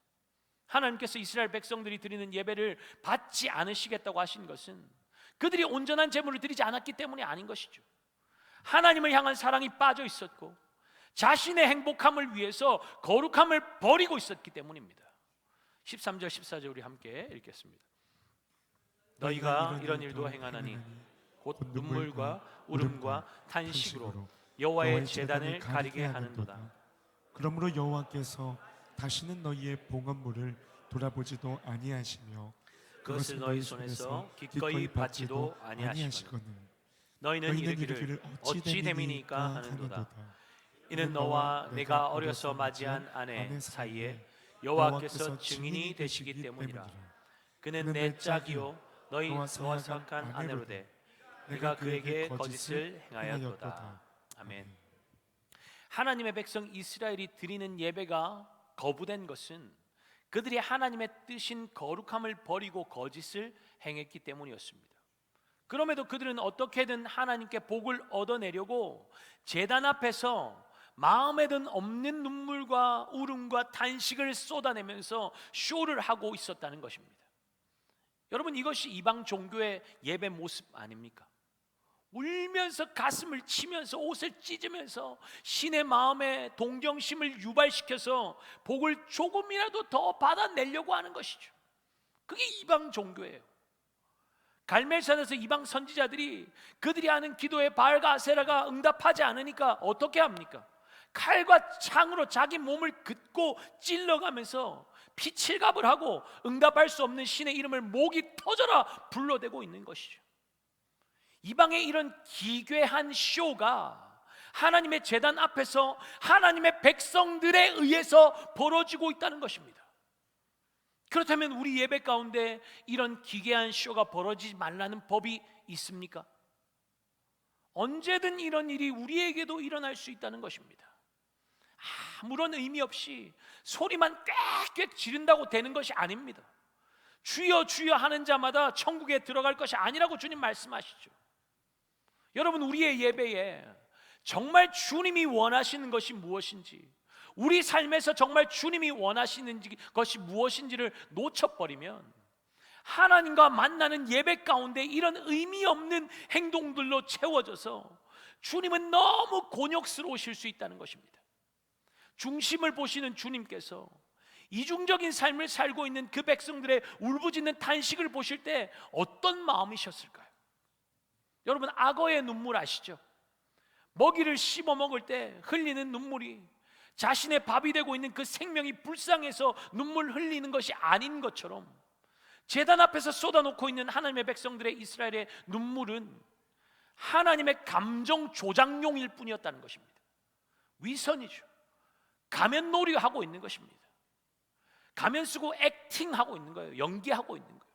Speaker 1: 하나님께서 이스라엘 백성들이 드리는 예배를 받지 않으시겠다고 하신 것은 그들이 온전한 제물을 드리지 않았기 때문이 아닌 것이죠. 하나님을 향한 사랑이 빠져 있었고 자신의 행복함을 위해서 거룩함을 버리고 있었기 때문입니다. 13절 14절 우리 함께 읽겠습니다. 너희가 이런 일도 행하나니 곧 눈물과 울음과 탄식으로 여호와의 제단을 가리게 하는도다.
Speaker 2: 그러므로 여호와께서 다시는 너희의 봉헌물을 돌아보지도 아니하시며
Speaker 1: 그것을 너희 손에서 기꺼이 받지도 아니하시거늘 너희는 이르기를 어찌 됨이니까 하는도다. 이는 너와 내가 어려서 맞이한 아내 사이에 여호와께서 증인이 되시기 때문이라. 그는 내 짝이요 너희 노아삭한 아내로되 내가 그에게 거짓을 행하였도다. 아멘. 하나님의 백성 이스라엘이 드리는 예배가 거부된 것은 그들이 하나님의 뜻인 거룩함을 버리고 거짓을 행했기 때문이었습니다. 그럼에도 그들은 어떻게든 하나님께 복을 얻어내려고 제단 앞에서 마음에 든 없는 눈물과 울음과 탄식을 쏟아내면서 쇼를 하고 있었다는 것입니다. 여러분, 이것이 이방 종교의 예배 모습 아닙니까? 울면서 가슴을 치면서 옷을 찢으면서 신의 마음에 동정심을 유발시켜서 복을 조금이라도 더 받아내려고 하는 것이죠. 그게 이방 종교예요. 갈멜산에서 이방 선지자들이 그들이 하는 기도에 바알과 아세라가 응답하지 않으니까 어떻게 합니까? 칼과 창으로 자기 몸을 긋고 찔러가면서 피칠갑을 하고 응답할 수 없는 신의 이름을 목이 터져라 불러대고 있는 것이죠. 이방의 이런 기괴한 쇼가 하나님의 제단 앞에서 하나님의 백성들에 의해서 벌어지고 있다는 것입니다. 그렇다면 우리 예배 가운데 이런 기괴한 쇼가 벌어지지 말라는 법이 있습니까? 언제든 이런 일이 우리에게도 일어날 수 있다는 것입니다. 아무런 의미 없이 소리만 꽥꽥 지른다고 되는 것이 아닙니다. 주여 주여 하는 자마다 천국에 들어갈 것이 아니라고 주님 말씀하시죠. 여러분, 우리의 예배에 정말 주님이 원하시는 것이 무엇인지, 우리 삶에서 정말 주님이 원하시는 것이 무엇인지를 놓쳐버리면 하나님과 만나는 예배 가운데 이런 의미 없는 행동들로 채워져서 주님은 너무 곤욕스러우실 수 있다는 것입니다. 중심을 보시는 주님께서 이중적인 삶을 살고 있는 그 백성들의 울부짖는 탄식을 보실 때 어떤 마음이셨을까요? 여러분, 악어의 눈물 아시죠? 먹이를 씹어 먹을 때 흘리는 눈물이 자신의 밥이 되고 있는 그 생명이 불쌍해서 눈물 흘리는 것이 아닌 것처럼 제단 앞에서 쏟아놓고 있는 하나님의 백성들의 이스라엘의 눈물은 하나님의 감정 조장용일 뿐이었다는 것입니다. 위선이죠. 가면놀이 하고 있는 것입니다. 가면 쓰고 액팅하고 있는 거예요. 연기하고 있는 거예요.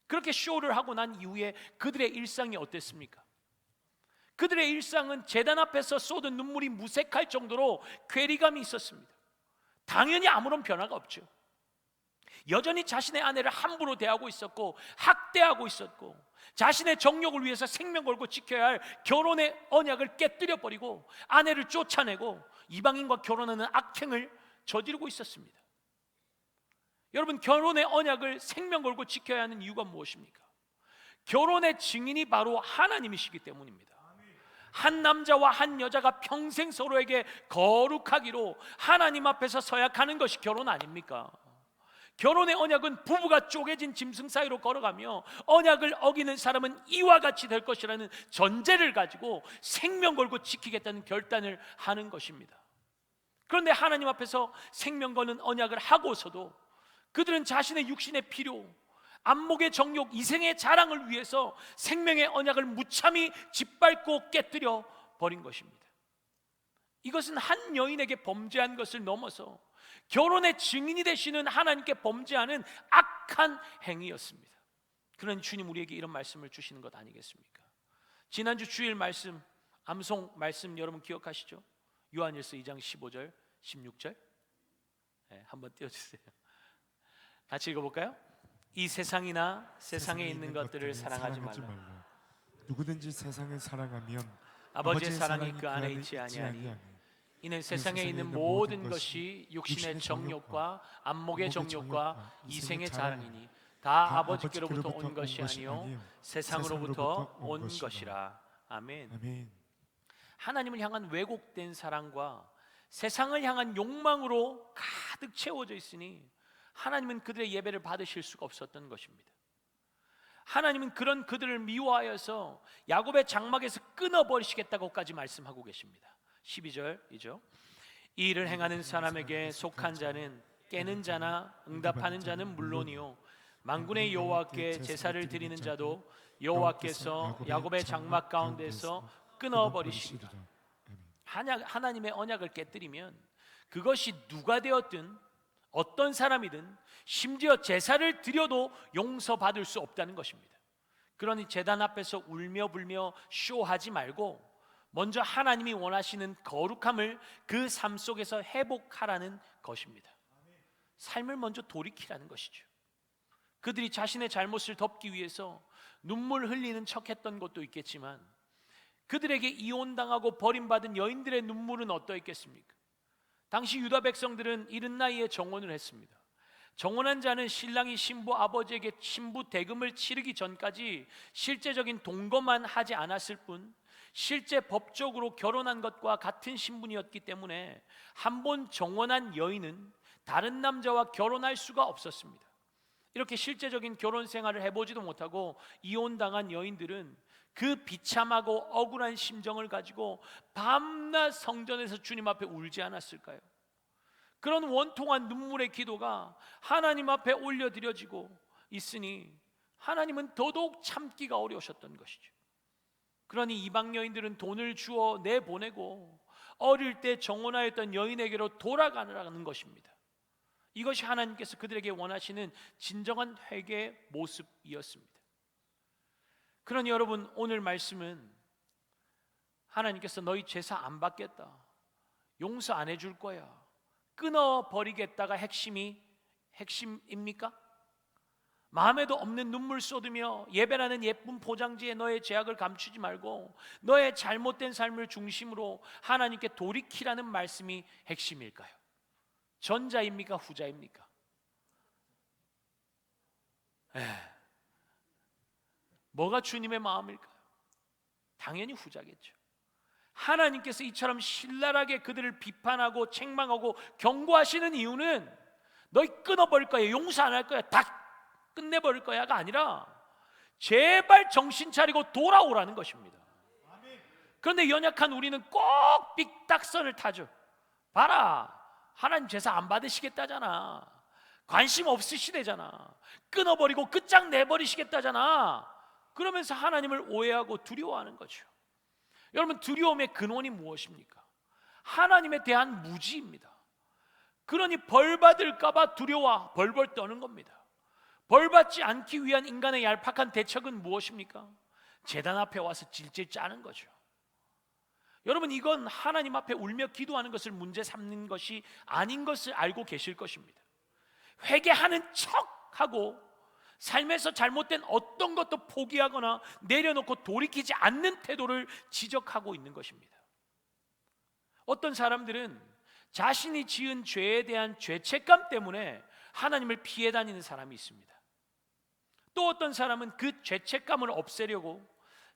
Speaker 1: 그렇게 쇼를 하고 난 이후에 그들의 일상이 어땠습니까? 그들의 일상은 제단 앞에서 쏟은 눈물이 무색할 정도로 괴리감이 있었습니다. 당연히 아무런 변화가 없죠. 여전히 자신의 아내를 함부로 대하고 있었고 학대하고 있었고 자신의 정욕을 위해서 생명 걸고 지켜야 할 결혼의 언약을 깨뜨려 버리고 아내를 쫓아내고 이방인과 결혼하는 악행을 저지르고 있었습니다. 여러분, 결혼의 언약을 생명 걸고 지켜야 하는 이유가 무엇입니까? 결혼의 증인이 바로 하나님이시기 때문입니다. 한 남자와 한 여자가 평생 서로에게 거룩하기로 하나님 앞에서 서약하는 것이 결혼 아닙니까? 결혼의 언약은 부부가 쪼개진 짐승 사이로 걸어가며 언약을 어기는 사람은 이와 같이 될 것이라는 전제를 가지고 생명 걸고 지키겠다는 결단을 하는 것입니다. 그런데 하나님 앞에서 생명 거는 언약을 하고서도 그들은 자신의 육신의 필요, 안목의 정욕, 이생의 자랑을 위해서 생명의 언약을 무참히 짓밟고 깨뜨려 버린 것입니다. 이것은 한 여인에게 범죄한 것을 넘어서 결혼의 증인이 되시는 하나님께 범죄하는 악한 행위였습니다. 그러니 주님 우리에게 이런 말씀을 주시는 것 아니겠습니까? 지난주 주일 말씀, 암송 말씀 여러분 기억하시죠? 요한일서 2장 15절, 16절 한번 띄워주세요. 같이 읽어볼까요? 이 세상이나 세상에 있는 것들을 사랑하지 말라.
Speaker 2: 누구든지 세상을 사랑하면
Speaker 1: 아버지의 사랑이 그 안에 있지 아니하니 이는 세상에 있는 모든 것이 육신의 정욕과 안목의 정욕과 이생의 자랑이니 다 아버지께로부터 온 것이 아니요 세상으로부터 온 것이라. 아멘. 하나님을 향한 왜곡된 사랑과 세상을 향한 욕망으로 가득 채워져 있으니 하나님은 그들의 예배를 받으실 수가 없었던 것입니다. 하나님은 그런 그들을 미워하여서 야곱의 장막에서 끊어버리시겠다고까지 말씀하고 계십니다. 12절이죠. 이 일을 행하는 사람에게 속한 자는 깨는 자나 응답하는 자는 물론이요 만군의 여호와께 제사를 드리는 자도 여호와께서 야곱의 장막 가운데서 끊어버리시리라. 하나님의 언약을 깨뜨리면 그것이 누가 되었든 어떤 사람이든 심지어 제사를 드려도 용서받을 수 없다는 것입니다. 그러니 제단 앞에서 울며 불며 쇼하지 말고 먼저 하나님이 원하시는 거룩함을 그 삶 속에서 회복하라는 것입니다. 삶을 먼저 돌이키라는 것이죠. 그들이 자신의 잘못을 덮기 위해서 눈물 흘리는 척했던 것도 있겠지만 그들에게 이혼당하고 버림받은 여인들의 눈물은 어떠했겠습니까? 당시 유다 백성들은 이른 나이에 정혼을 했습니다. 정혼한 자는 신랑이 신부 아버지에게 신부 대금을 치르기 전까지 실제적인 동거만 하지 않았을 뿐 실제 법적으로 결혼한 것과 같은 신분이었기 때문에 한 번 정혼한 여인은 다른 남자와 결혼할 수가 없었습니다. 이렇게 실제적인 결혼 생활을 해보지도 못하고 이혼당한 여인들은 그 비참하고 억울한 심정을 가지고 밤낮 성전에서 주님 앞에 울지 않았을까요? 그런 원통한 눈물의 기도가 하나님 앞에 올려드려지고 있으니 하나님은 더더욱 참기가 어려우셨던 것이죠. 그러니 이방 여인들은 돈을 주어 내보내고 어릴 때 정혼하였던 여인에게로 돌아가라는 것입니다. 이것이 하나님께서 그들에게 원하시는 진정한 회개의 모습이었습니다. 그러니 여러분 오늘 말씀은 하나님께서 너희 제사 안 받겠다, 용서 안 해줄 거야, 끊어버리겠다가 핵심입니까? 마음에도 없는 눈물 쏟으며 예배라는 예쁜 포장지에 너의 죄악을 감추지 말고 너의 잘못된 삶을 중심으로 하나님께 돌이키라는 말씀이 핵심일까요? 전자입니까? 후자입니까? 뭐가 주님의 마음일까요? 당연히 후자겠죠. 하나님께서 이처럼 신랄하게 그들을 비판하고 책망하고 경고하시는 이유는 너희 끊어버릴 거야, 용서 안 할 거야, 다 끝내버릴 거야가 아니라 제발 정신 차리고 돌아오라는 것입니다. 그런데 연약한 우리는 꼭 빅딱선을 타죠. 봐라, 하나님 제사 안 받으시겠다잖아, 관심 없으시대잖아, 끊어버리고 끝장 내버리시겠다잖아. 그러면서 하나님을 오해하고 두려워하는 거죠. 여러분, 두려움의 근원이 무엇입니까? 하나님에 대한 무지입니다. 그러니 벌 받을까 봐 두려워 벌벌 떠는 겁니다. 벌 받지 않기 위한 인간의 얄팍한 대책은 무엇입니까? 제단 앞에 와서 질질 짜는 거죠. 여러분, 이건 하나님 앞에 울며 기도하는 것을 문제 삼는 것이 아닌 것을 알고 계실 것입니다. 회개하는 척하고 삶에서 잘못된 어떤 것도 포기하거나 내려놓고 돌이키지 않는 태도를 지적하고 있는 것입니다. 어떤 사람들은 자신이 지은 죄에 대한 죄책감 때문에 하나님을 피해 다니는 사람이 있습니다. 또 어떤 사람은 그 죄책감을 없애려고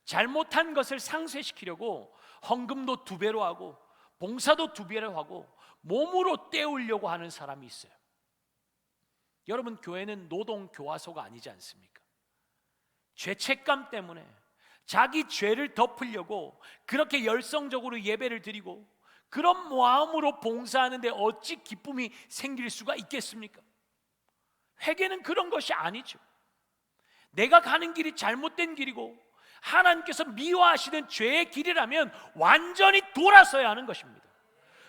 Speaker 1: 잘못한 것을 상쇄시키려고 헌금도 2배로 하고 봉사도 2배로 하고 몸으로 때우려고 하는 사람이 있어요. 여러분, 교회는 노동 교화소가 아니지 않습니까? 죄책감 때문에 자기 죄를 덮으려고 그렇게 열성적으로 예배를 드리고 그런 마음으로 봉사하는데 어찌 기쁨이 생길 수가 있겠습니까? 회개는 그런 것이 아니죠. 내가 가는 길이 잘못된 길이고 하나님께서 미워하시는 죄의 길이라면 완전히 돌아서야 하는 것입니다.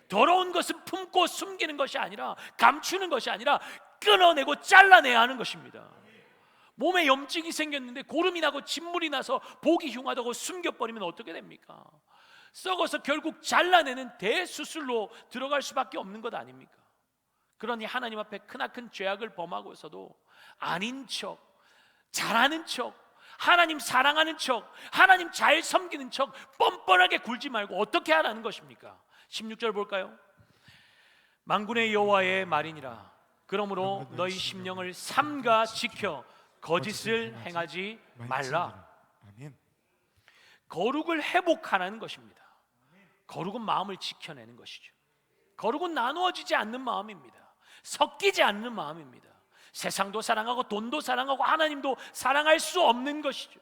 Speaker 1: 더러운 것은 품고 숨기는 것이 아니라, 감추는 것이 아니라 끊어내고 잘라내야 하는 것입니다. 몸에 염증이 생겼는데 고름이 나고 진물이 나서 보기 흉하다고 숨겨버리면 어떻게 됩니까? 썩어서 결국 잘라내는 대수술로 들어갈 수밖에 없는 것 아닙니까? 그러니 하나님 앞에 크나큰 죄악을 범하고서도 아닌 척, 잘하는 척, 하나님 사랑하는 척, 하나님 잘 섬기는 척 뻔뻔하게 굴지 말고 어떻게 하라는 것입니까? 16절 볼까요? 만군의 여호와의 말이니라. 그러므로 너희 심령을 삼가 지켜 거짓을 행하지 말라.
Speaker 2: 아멘.
Speaker 1: 거룩을 회복하라는 것입니다. 거룩은 마음을 지켜내는 것이죠. 거룩은 나누어지지 않는 마음입니다. 섞이지 않는 마음입니다. 세상도 사랑하고 돈도 사랑하고 하나님도 사랑할 수 없는 것이죠.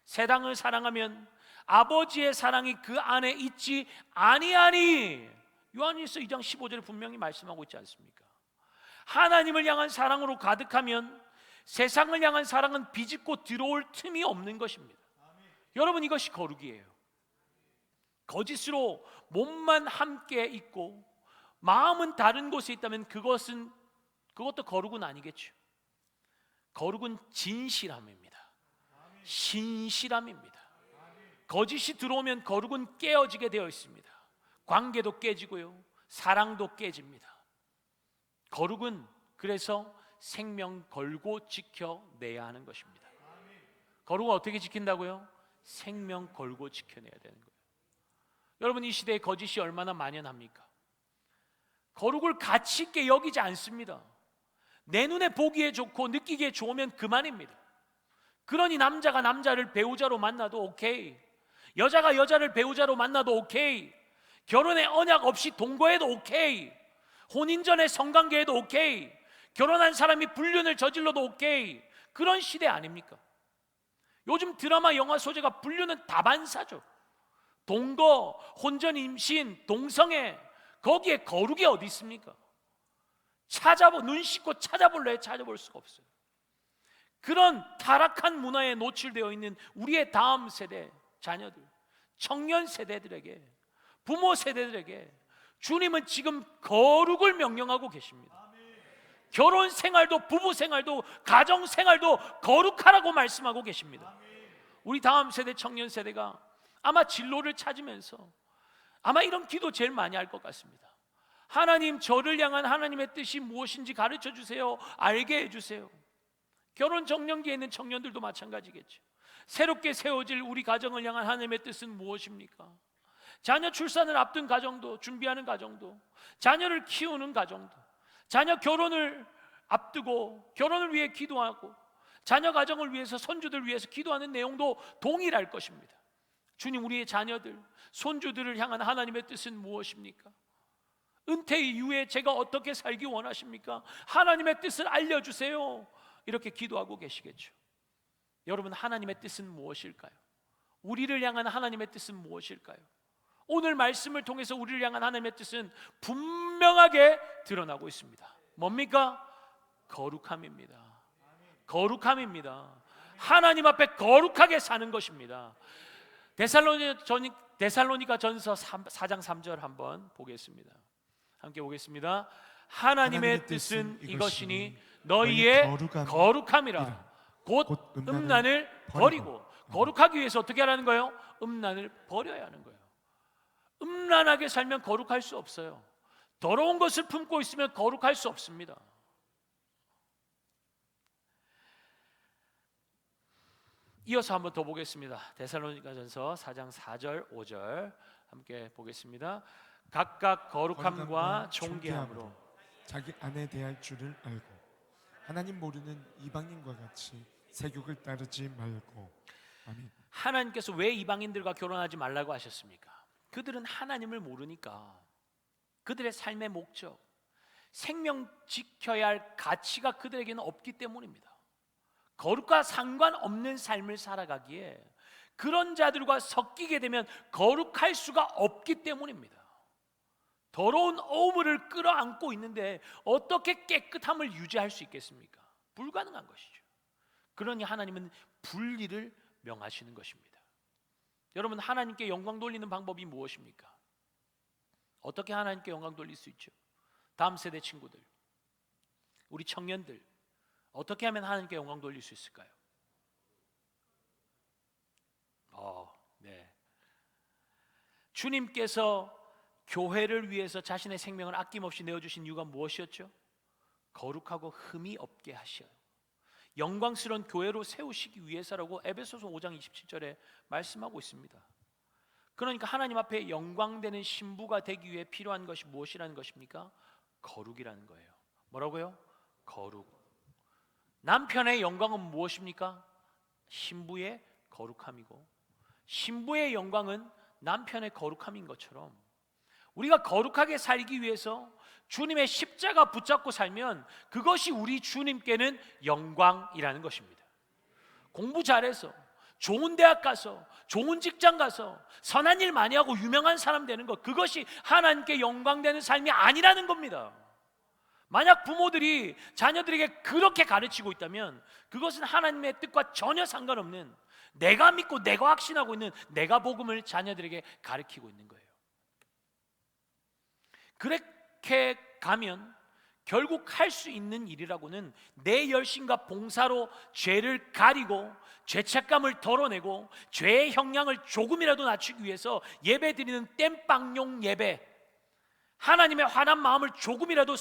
Speaker 1: 세상을 사랑하면 아버지의 사랑이 그 안에 있지 아니하니, 요한일서 2장 15절에 분명히 말씀하고 있지 않습니까? 하나님을 향한 사랑으로 가득하면 세상을 향한 사랑은 비집고 들어올 틈이 없는 것입니다. 여러분, 이것이 거룩이에요. 거짓으로 몸만 함께 있고 마음은 다른 곳에 있다면 그것도 거룩은 아니겠죠. 거룩은 진실함입니다. 신실함입니다. 거짓이 들어오면 거룩은 깨어지게 되어 있습니다. 관계도 깨지고요, 사랑도 깨집니다. 거룩은 그래서 생명 걸고 지켜내야 하는 것입니다. 거룩은 어떻게 지킨다고요? 생명 걸고 지켜내야 되는 거예요. 여러분, 이 시대에 거짓이 얼마나 만연합니까? 거룩을 가치 있게 여기지 않습니다. 내 눈에 보기에 좋고 느끼기에 좋으면 그만입니다. 그러니 남자가 남자를 배우자로 만나도 오케이, 여자가 여자를 배우자로 만나도 오케이, 결혼의 언약 없이 동거해도 오케이, 혼인 전에 성관계해도 오케이, 결혼한 사람이 불륜을 저질러도 오케이. 그런 시대 아닙니까? 요즘 드라마 영화 소재가 불륜은 다반사죠. 동거, 혼전, 임신, 동성애, 거기에 거룩이 어디 있습니까? 눈 씻고 찾아볼래 해도 찾아볼 수가 없어요. 그런 타락한 문화에 노출되어 있는 우리의 다음 세대 자녀들, 청년 세대들에게, 부모 세대들에게 주님은 지금 거룩을 명령하고 계십니다. 결혼 생활도 부부 생활도 가정 생활도 거룩하라고 말씀하고 계십니다. 우리 다음 세대 청년 세대가 아마 진로를 찾으면서 아마 이런 기도 제일 많이 할 것 같습니다. 하나님, 저를 향한 하나님의 뜻이 무엇인지 가르쳐 주세요. 알게 해주세요. 결혼 정년기에 있는 청년들도 마찬가지겠죠. 새롭게 세워질 우리 가정을 향한 하나님의 뜻은 무엇입니까? 자녀 출산을 앞둔 가정도, 준비하는 가정도, 자녀를 키우는 가정도, 자녀 결혼을 앞두고 결혼을 위해 기도하고 자녀 가정을 위해서, 손주들 위해서 기도하는 내용도 동일할 것입니다. 주님, 우리의 자녀들, 손주들을 향한 하나님의 뜻은 무엇입니까? 은퇴 이후에 제가 어떻게 살기 원하십니까? 하나님의 뜻을 알려주세요. 이렇게 기도하고 계시겠죠. 여러분, 하나님의 뜻은 무엇일까요? 우리를 향한 하나님의 뜻은 무엇일까요? 오늘 말씀을 통해서 우리를 향한 하나님의 뜻은 분명하게 드러나고 있습니다. 뭡니까? 거룩함입니다. 거룩함입니다. 하나님 앞에 거룩하게 사는 것입니다. 데살로니가 전서 4장 3절 한번 보겠습니다. 함께 보겠습니다. 하나님의 뜻은 이것이니 너희의 거룩함이라. 곧 음란을 버리고. 거룩하기 위해서 어떻게 하라는 거예요? 음란을 버려야 하는 거예요. 음란하게 살면 거룩할 수 없어요. 더러운 것을 품고 있으면 거룩할 수 없습니다. 이어서 한번 더 보겠습니다. 데살로니가전서 4장 4절 5절 함께 보겠습니다. 각각 거룩함과 존귀함으로
Speaker 2: 자기 아내 대할 줄을 알고 하나님 모르는 이방인과 같이 세욕을 따르지 말고. 아멘.
Speaker 1: 하나님께서 왜 이방인들과 결혼하지 말라고 하셨습니까? 그들은 하나님을 모르니까. 그들의 삶의 목적, 생명 지켜야 할 가치가 그들에게는 없기 때문입니다. 거룩과 상관없는 삶을 살아가기에 그런 자들과 섞이게 되면 거룩할 수가 없기 때문입니다. 더러운 오물을 끌어안고 있는데 어떻게 깨끗함을 유지할 수 있겠습니까? 불가능한 것이죠. 그러니 하나님은 분리를 명하시는 것입니다. 여러분, 하나님께 영광 돌리는 방법이 무엇입니까? 어떻게 하나님께 영광 돌릴 수 있죠? 다음 세대 친구들, 우리 청년들, 어떻게 하면 하나님께 영광 돌릴 수 있을까요? 네. 주님께서 교회를 위해서 자신의 생명을 아낌없이 내어주신 이유가 무엇이었죠? 거룩하고 흠이 없게 하셔요. 영광스러운 교회로 세우시기 위해서라고 에베소서 5장 27절에 말씀하고 있습니다. 그러니까 하나님 앞에 영광되는 신부가 되기 위해 필요한 것이 무엇이라는 것입니까? 거룩이라는 거예요. 뭐라고요? 거룩. 남편의 영광은 무엇입니까? 신부의 거룩함이고, 신부의 영광은 남편의 거룩함인 것처럼 우리가 거룩하게 살기 위해서 주님의 십자가 붙잡고 살면 그것이 우리 주님께는 영광이라는 것입니다. 공부 잘해서 좋은 대학 가서 좋은 직장 가서 선한 일 많이 하고 유명한 사람 되는 것, 그것이 하나님께 영광되는 삶이 아니라는 겁니다. 만약 부모들이 자녀들에게 그렇게 가르치고 있다면 그것은 하나님의 뜻과 전혀 상관없는, 내가 믿고 내가 확신하고 있는 내가 복음을 자녀들에게 가르치고 있는 거예요. 그렇게 가면 결국 할 수 있는 일이라고는 내 열심과 봉사로 죄를 가리고 죄책감을 덜어내고 죄의 형량을 조금이라도 낮추기 위해서 예배 드리는 땜빵용 예배, 하나님의 화난 마음을 조금이라도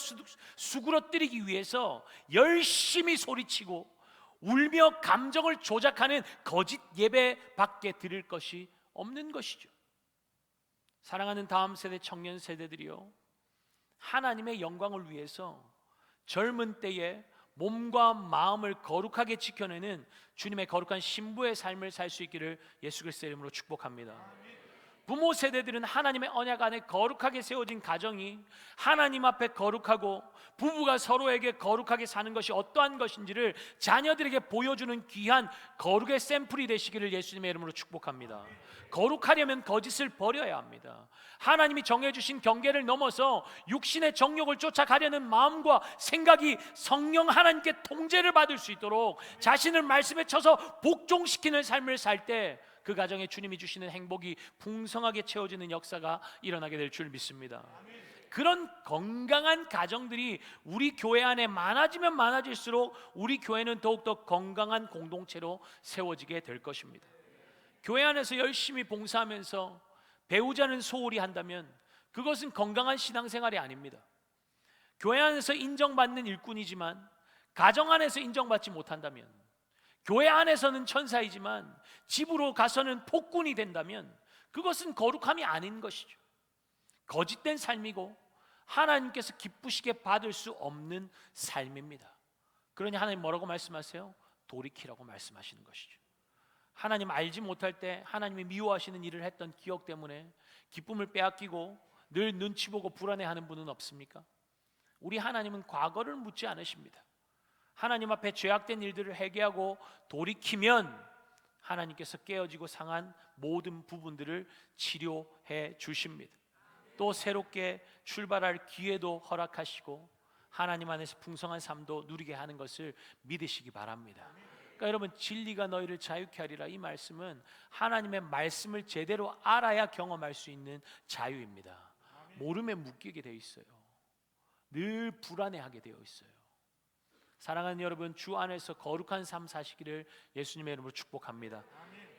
Speaker 1: 수그러뜨리기 위해서 열심히 소리치고 울며 감정을 조작하는 거짓 예배밖에 드릴 것이 없는 것이죠. 사랑하는 다음 세대 청년 세대들이요, 하나님의 영광을 위해서 젊은 때에 몸과 마음을 거룩하게 지켜내는 주님의 거룩한 신부의 삶을 살 수 있기를 예수 그리스도의 이름으로 축복합니다. 부모 세대들은 하나님의 언약 안에 거룩하게 세워진 가정이 하나님 앞에 거룩하고 부부가 서로에게 거룩하게 사는 것이 어떠한 것인지를 자녀들에게 보여주는 귀한 거룩의 샘플이 되시기를 예수님의 이름으로 축복합니다. 거룩하려면 거짓을 버려야 합니다. 하나님이 정해주신 경계를 넘어서 육신의 정욕을 쫓아가려는 마음과 생각이 성령 하나님께 통제를 받을 수 있도록 자신을 말씀에 쳐서 복종시키는 삶을 살 때 그 가정에 주님이 주시는 행복이 풍성하게 채워지는 역사가 일어나게 될 줄 믿습니다. 그런 건강한 가정들이 우리 교회 안에 많아지면 많아질수록 우리 교회는 더욱더 건강한 공동체로 세워지게 될 것입니다. 교회 안에서 열심히 봉사하면서 배우자는 소홀히 한다면 그것은 건강한 신앙생활이 아닙니다. 교회 안에서 인정받는 일꾼이지만 가정 안에서 인정받지 못한다면, 교회 안에서는 천사이지만 집으로 가서는 폭군이 된다면 그것은 거룩함이 아닌 것이죠. 거짓된 삶이고 하나님께서 기쁘시게 받을 수 없는 삶입니다. 그러니 하나님 뭐라고 말씀하세요? 돌이키라고 말씀하시는 것이죠. 하나님 알지 못할 때 하나님이 미워하시는 일을 했던 기억 때문에 기쁨을 빼앗기고 늘 눈치 보고 불안해하는 분은 없습니까? 우리 하나님은 과거를 묻지 않으십니다. 하나님 앞에 죄악된 일들을 회개하고 돌이키면 하나님께서 깨어지고 상한 모든 부분들을 치료해 주십니다. 또 새롭게 출발할 기회도 허락하시고 하나님 안에서 풍성한 삶도 누리게 하는 것을 믿으시기 바랍니다. 그러니까 여러분, 진리가 너희를 자유케 하리라, 이 말씀은 하나님의 말씀을 제대로 알아야 경험할 수 있는 자유입니다. 모름에 묶이게 되어 있어요. 늘 불안해하게 되어 있어요. 사랑하는 여러분, 주 안에서 거룩한 삶 사시기를 예수님의 이름으로 축복합니다.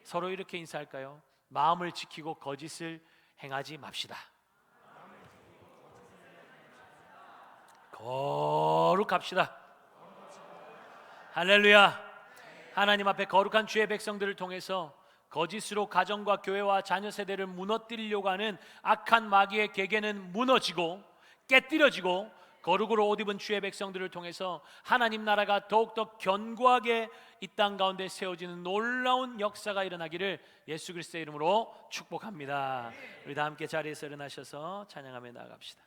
Speaker 1: 서로 이렇게 인사할까요? 마음을 지키고 거짓을 행하지 맙시다. 거룩합시다. 할렐루야. 하나님 앞에 거룩한 주의 백성들을 통해서 거짓으로 가정과 교회와 자녀 세대를 무너뜨리려고 하는 악한 마귀의 계계는 무너지고 깨뜨려지고, 거룩으로 옷 입은 주의 백성들을 통해서 하나님 나라가 더욱더 견고하게 이 땅 가운데 세워지는 놀라운 역사가 일어나기를 예수 그리스도의 이름으로 축복합니다. 우리 다 함께 자리에서 일어나셔서 찬양하며 나아갑시다.